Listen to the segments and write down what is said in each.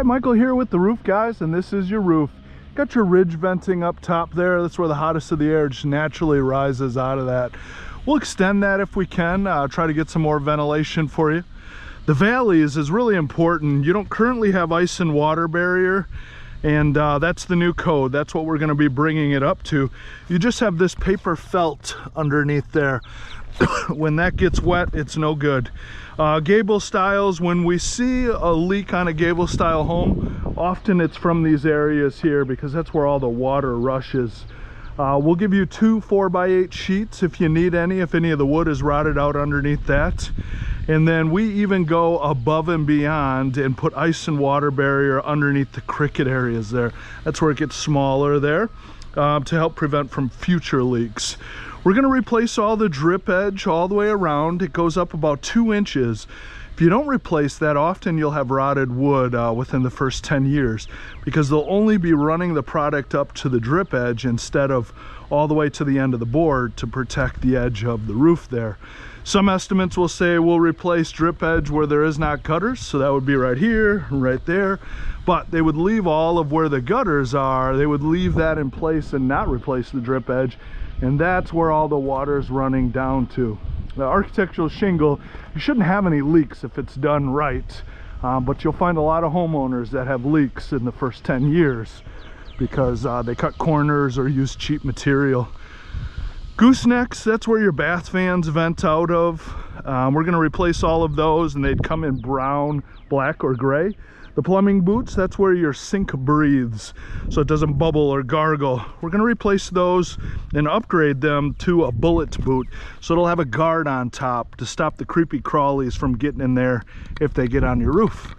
right, Michael here with the roof guys, and this is your roof. Got your ridge venting up top there. That's where the hottest of the air just naturally rises out of that. We'll extend that if we can, try to get some more ventilation for you. The valleys is really important. You don't currently have ice and water barrier, and that's the new code. That's what we're going to be bringing it up to. You just have this paper felt underneath there. When that gets wet, it's no good. Gable styles, when we see a leak on a gable style home, often it's from these areas here because that's where all the water rushes. We'll give you 2 4x8 sheets if you need any, if any of the wood is rotted out underneath that. And then we even go above and beyond and put ice and water barrier underneath the cricket areas there. That's where it gets smaller there, to help prevent from future leaks. We're going to replace all the drip edge all the way around. It goes up about 2 inches. If you don't replace that, often you'll have rotted wood within the first 10 years because they'll only be running the product up to the drip edge instead of all the way to the end of the board to protect the edge of the roof there. Some estimates will say we'll replace drip edge where there is not gutters, so that would be right here, right there. But they would leave all of where the gutters are, they would leave that in place and not replace the drip edge. And that's where all the water is running down to. The architectural shingle, you shouldn't have any leaks if it's done right, but you'll find a lot of homeowners that have leaks in the first 10 years because they cut corners or use cheap material. Goosenecks, that's where your bath fans vent out of. We're going to replace all of those, and they'd come in brown, black, or gray. The plumbing boots, that's where your sink breathes so it doesn't bubble or gargle. We're going to replace those and upgrade them to a bullet boot so it'll have a guard on top to stop the creepy crawlies from getting in there if they get on your roof.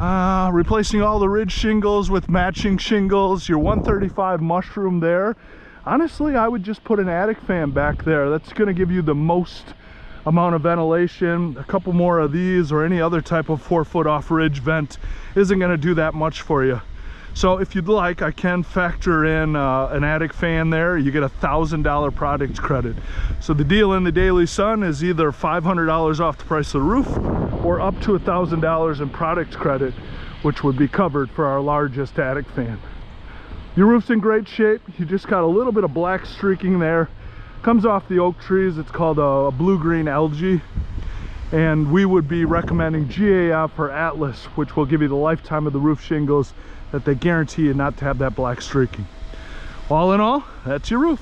Replacing all the ridge shingles with matching shingles. Your 135 mushroom there. Honestly, I would just put an attic fan back there. That's going to give you the most amount of ventilation. A couple more of these or any other type of 4-foot off ridge vent isn't going to do that much for you. So if you'd like, I can factor in an attic fan there. You get a $1,000 product credit. So the deal in the Daily Sun is either $500 off the price of the roof or up to $1,000 in product credit, which would be covered for our largest attic fan. Your roof's in great shape. You just got a little bit of black streaking there. Comes off the oak trees. It's called a blue-green algae, and we would be recommending GAF or Atlas, which will give you the lifetime of the roof shingles that they guarantee you not to have that black streaking. All in all, that's your roof.